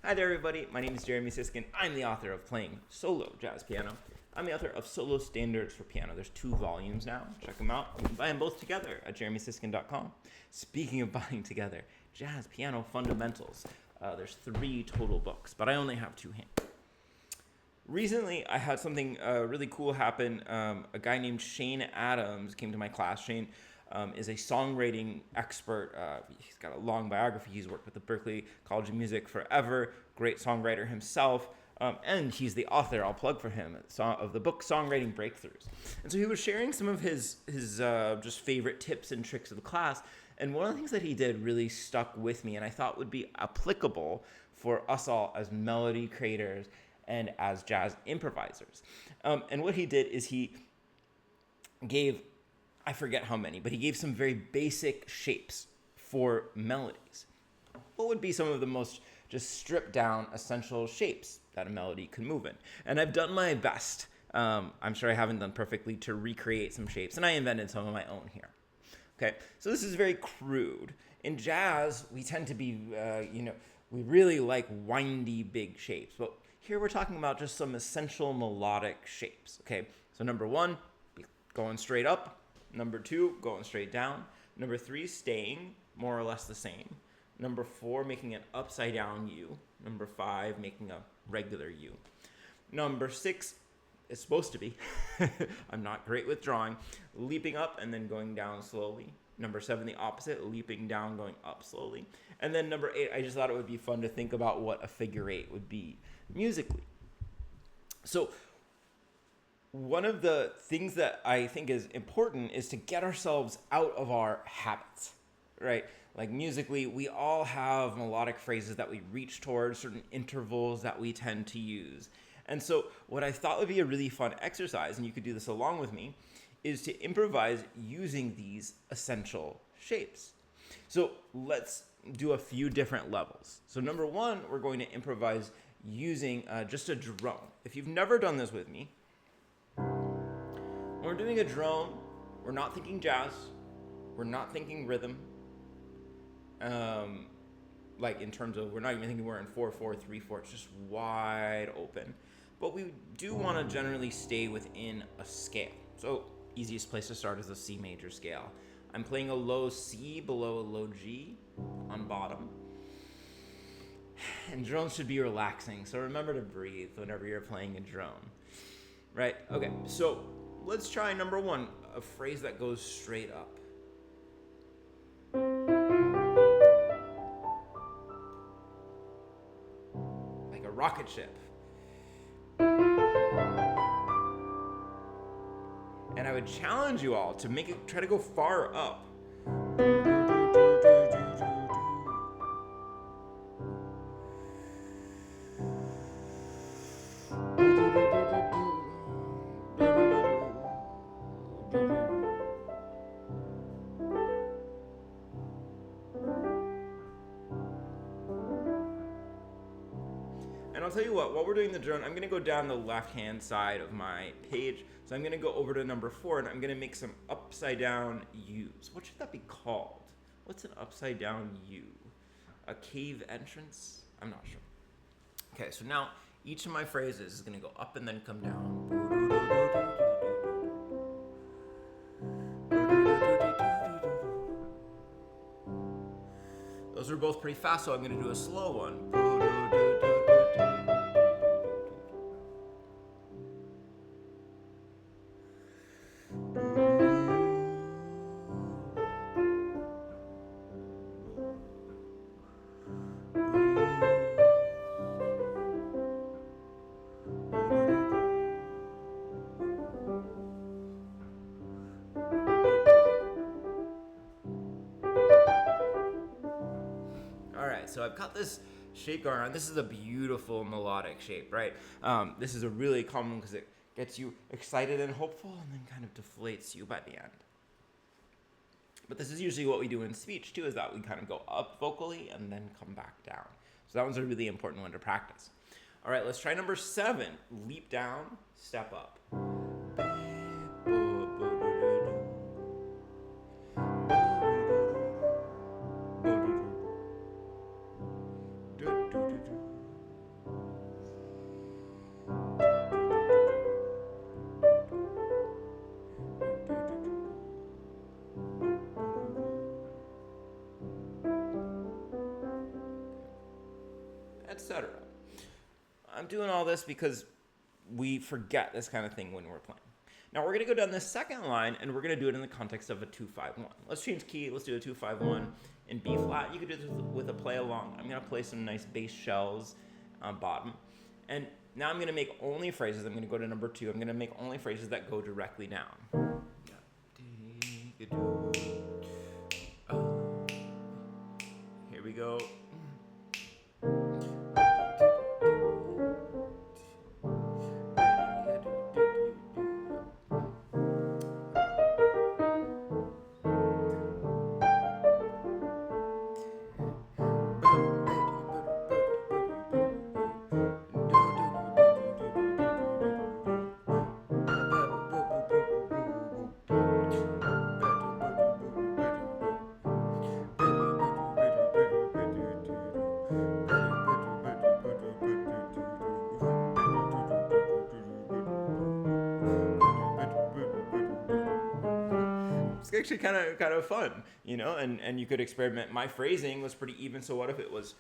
Hi there, everybody. My name is Jeremy Siskind. I'm the author of Playing Solo Jazz Piano. I'm the author of Solo Standards for Piano. There's 2 volumes now. Check them out. You can buy them both together at jeremysiskind.com. Speaking of buying together, Jazz Piano Fundamentals. There's 3 total books, but I only have 2 hands. Recently, I had something really cool happen. A guy named Shane Adams came to my class. Shane is a songwriting expert. He's got a long biography. He's worked with the Berklee College of Music forever. Great songwriter himself. And he's the author, I'll plug for him, of the book Songwriting Breakthroughs. And so he was sharing some of his just favorite tips and tricks of the class. And one of the things that he did really stuck with me and I thought would be applicable for us all as melody creators and as jazz improvisers. And what he did is he gave, I forget how many, but he gave some very basic shapes for melodies. What would be some of the most just stripped down essential shapes that a melody could move in? And I've done my best. I'm sure I haven't done perfectly to recreate some shapes, and I invented some of my own here. Okay, so this is very crude. In jazz, we tend to be, we really like windy, big shapes. But here we're talking about just some essential melodic shapes. Okay, so number 1, going straight up. Number 2, going straight down. Number 3, staying more or less the same. Number 4, making an upside down U. Number 5, making a regular U. Number 6 is supposed to be, I'm not great with drawing, leaping up and then going down slowly. Number 7, the opposite, leaping down, going up slowly. And then number 8, I just thought it would be fun to think about what a figure 8 would be musically. So one of the things that I think is important is to get ourselves out of our habits, right? Like musically, we all have melodic phrases that we reach towards, certain intervals that we tend to use. And so what I thought would be a really fun exercise, and you could do this along with me, is to improvise using these essential shapes. So let's do a few different levels. So number 1, we're going to improvise using just a drone. If you've never done this with me, when we're doing a drone, we're not thinking jazz, we're not thinking rhythm, like in terms of, we're not even thinking we're in 4/4, 3/4, it's just wide open. But we do want to generally stay within a scale. So easiest place to start is a C major scale. I'm playing a low C below a low G on bottom. And drones should be relaxing, so remember to breathe whenever you're playing a drone. Right? Okay, so let's try number 1, a phrase that goes straight up. Like a rocket ship. And I would challenge you all to make it, try to go far up. And I'll tell you what, while we're doing the drone, I'm going to go down the left-hand side of my page. So I'm going to go over to number 4, and I'm going to make some upside-down U's. What should that be called? What's an upside-down U? A cave entrance? I'm not sure. Okay, so now each of my phrases is going to go up and then come down. Those are both pretty fast, so I'm going to do a slow one. So I've got this shape going on. This is a beautiful melodic shape, right? This is a really common one because it gets you excited and hopeful and then kind of deflates you by the end. But this is usually what we do in speech too, is that we kind of go up vocally and then come back down. So that one's a really important one to practice. All right, let's try number 7. Leap down, step up. etc. I'm doing all this because we forget this kind of thing when we're playing. Now we're going to go down this second line, and we're going to do it in the context of a 2-5-1. Let's change key. Let's do a 2-5-1 in B flat. You could do this with a play along. I'm going to play some nice bass shells on bottom. And now I'm going to make only phrases. I'm going to go to number 2. I'm going to make only phrases that go directly down. Here we go. It's actually kind of fun, you know, and you could experiment. My phrasing was pretty even, so what if it was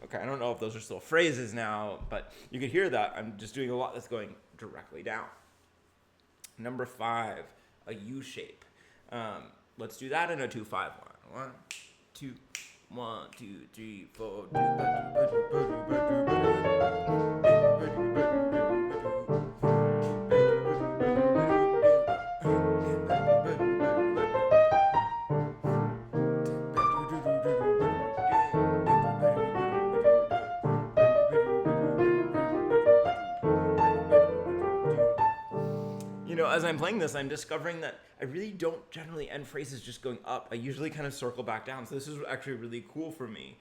okay, I don't know if those are still phrases now, but you could hear that I'm just doing a lot that's going directly down. Number 5, a U shape. Let's do that in a 2-5-1. 1, 2, 1, 2, 3, 4. You know, as I'm playing this, I'm discovering that I really don't generally end phrases just going up. I usually kind of circle back down. So this is actually really cool for me.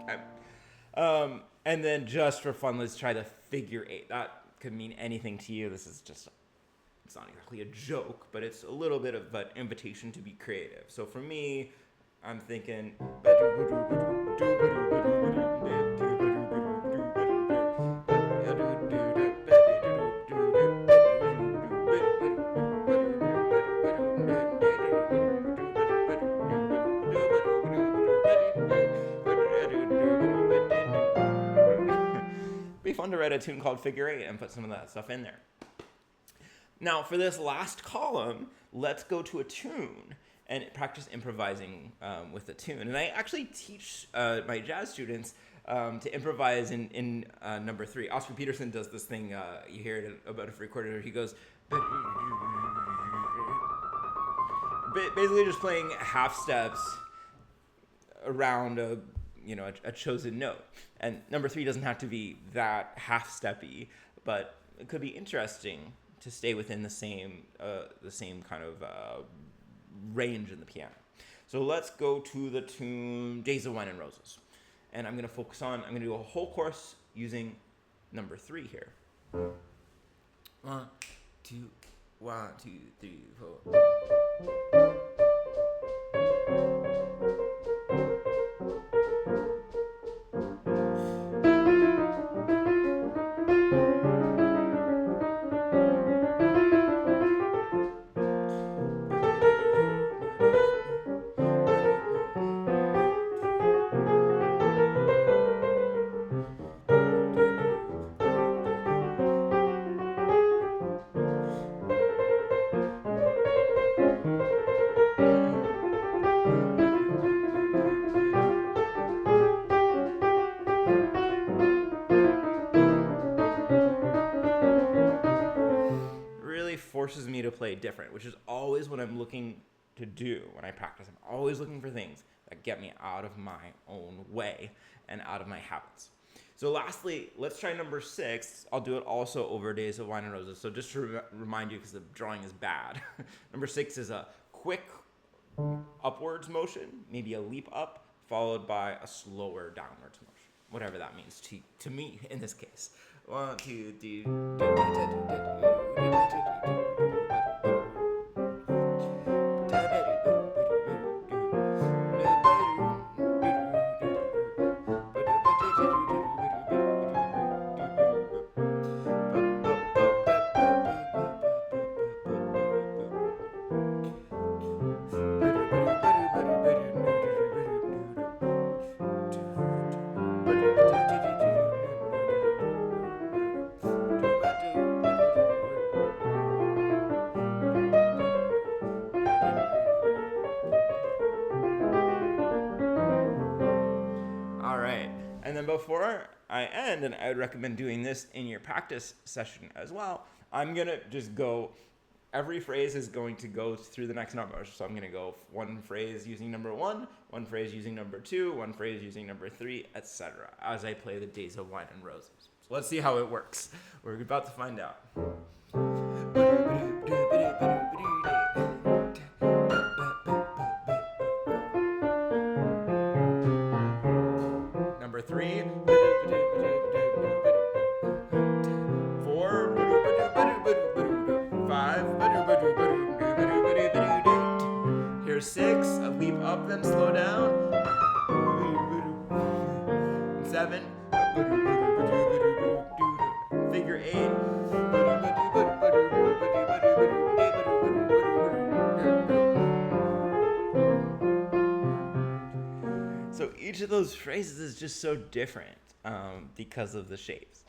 Okay. And then just for fun, let's try the figure 8. That could mean anything to you. This is just, it's not exactly a joke, but it's a little bit of an invitation to be creative. So for me, I'm thinking be fun to write a tune called Figure 8 and put some of that stuff in there. Now, for this last column, let's go to a tune and practice improvising with the tune. And I actually teach my jazz students to improvise in number 3. Oscar Peterson does this thing, you hear it about every quarter, he goes, basically just playing half steps around a chosen note. And number 3 doesn't have to be that half-steppy, but it could be interesting to stay within the same kind of range in the piano. So let's go to the tune Days of Wine and Roses. And I'm going to do a whole course using number 3 here. 1, 2, 1, 2, 3, 4. Forces me to play different, which is always what I'm looking to do when I practice. I'm always looking for things that get me out of my own way and out of my habits. So lastly, let's try number 6. I'll do it also over Days of Wine and Roses. So just to remind you, because the drawing is bad, number 6 is a quick upwards motion, maybe a leap up, followed by a slower downwards motion, whatever that means to me in this case. 1, 2, 3. All right. And then before I end, and I would recommend doing this in your practice session as well, I'm going to just go, every phrase is going to go through the next number. So I'm going to go one phrase using number 1, one phrase using number 2, one phrase using number 3, etc. as I play the Days of Wine and Roses. So let's see how it works. We're about to find out. Number 3, 4, 5. Here's 6, a leap up, then slow down. 7, figure 8. So each of those phrases is just so different because of the shapes.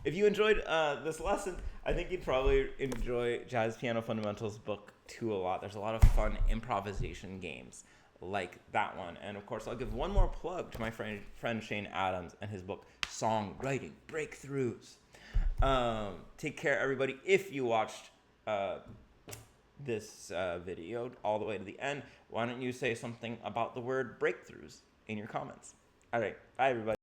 If you enjoyed this lesson, I think you'd probably enjoy Jazz Piano Fundamentals book 2 a lot. There's a lot of fun improvisation games like that one. And of course, I'll give one more plug to my friend Shane Adams and his book, Songwriting Breakthroughs. Take care, everybody. If you watched this video all the way to the end, why don't you say something about the word breakthroughs in your comments? All right. Bye, everybody.